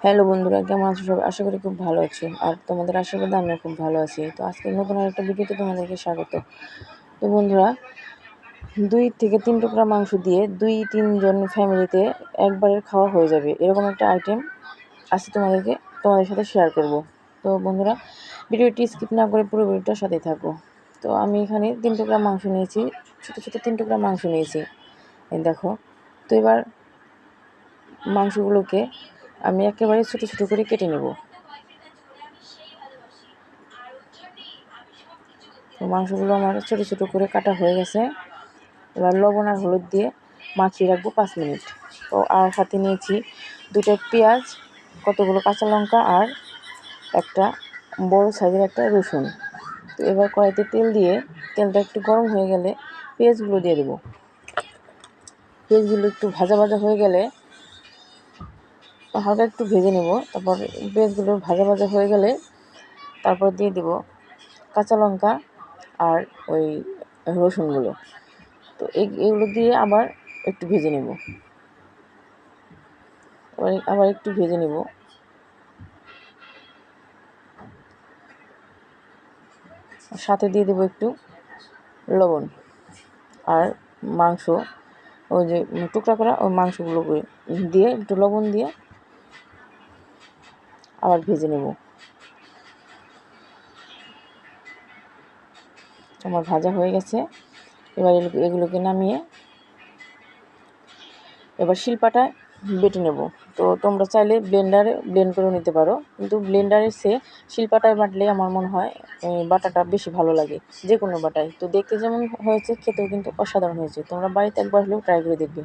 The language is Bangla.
হ্যালো বন্ধুরা, কেমন আছো সবাই? আশা করি খুব ভালো আছো। আর তোমাদের আশীর্বাদে আমিও খুব ভালো আছি। তো আজকে নতুন আরেকটা ভিডিওতে তোমাদেরকে স্বাগত। তো বন্ধুরা, 2 থেকে 3 টুকরা মাংস দিয়ে 2-3 জন ফ্যামিলিতে একবারের খাওয়া হয়ে যাবে, এরকম একটা আইটেম আজকে তোমাদের সাথে শেয়ার করব। তো বন্ধুরা, ভিডিওটি স্কিপ না করে পুরো ভিডিওটার সাথেই থাকো। তো আমি এখানে 3 টুকরা মাংস নিয়েছি, ছোটো ছোটো 3 টুকরা মাংস নিয়েছি, এই দেখো। তো এবার মাংসগুলোকে আমি একেবারে ছোটো ছোটো করে কেটে নেব। তো মাংসগুলো আমার ছোটো ছোটো করে কাটা হয়ে গেছে। এবার লবণ আর হলুদ দিয়ে মাখিয়ে রাখবো 5 মিনিট। তো আর সাথে নিয়েছি 2টা পেঁয়াজ, কতগুলো কাঁচা লঙ্কা আর একটা বড় সাইজের একটা রসুন। তো এবার কড়াইতে তেল দিয়ে তেলটা একটু গরম হয়ে গেলে পেঁয়াজগুলো দিয়ে দেবো। পেঁয়াজগুলো একটু ভাজা ভাজা হয়ে গেলে হালকা একটু ভেজে নেব। তারপর পেঁয়াজগুলো ভাজা ভাজা হয়ে গেলে তারপর দিয়ে দেব কাঁচা লঙ্কা আর ওই রসুনগুলো। তো এগুলো দিয়ে আবার একটু ভেজে নেব, আবার একটু ভেজে নেব। সাথে দিয়ে দেবো একটু লবণ আর মাংস, ওই যে টুকরা করা ওই মাংসগুলো দিয়ে একটু লবণ দিয়ে আবার ভেজে নেব। আমার ভাজা হয়ে গেছে। এবার এগুলোকে নামিয়ে এবার শিলপাটায় বেটে নেব। তো তোমরা চাইলে ব্লেন্ডারে ব্লেন্ড করে নিতে পারো, কিন্তু ব্লেন্ডারের চেয়ে শিলপাটায় বাটলে আমার মনে হয় বাটাটা বেশি ভালো লাগে, যে কোনো বাটায়। তো দেখতে যেমন হয়েছে, খেতেও কিন্তু অসাধারণ হয়েছে। তোমরা বাড়িতে একবার হলেও ট্রাই করে দেখবে।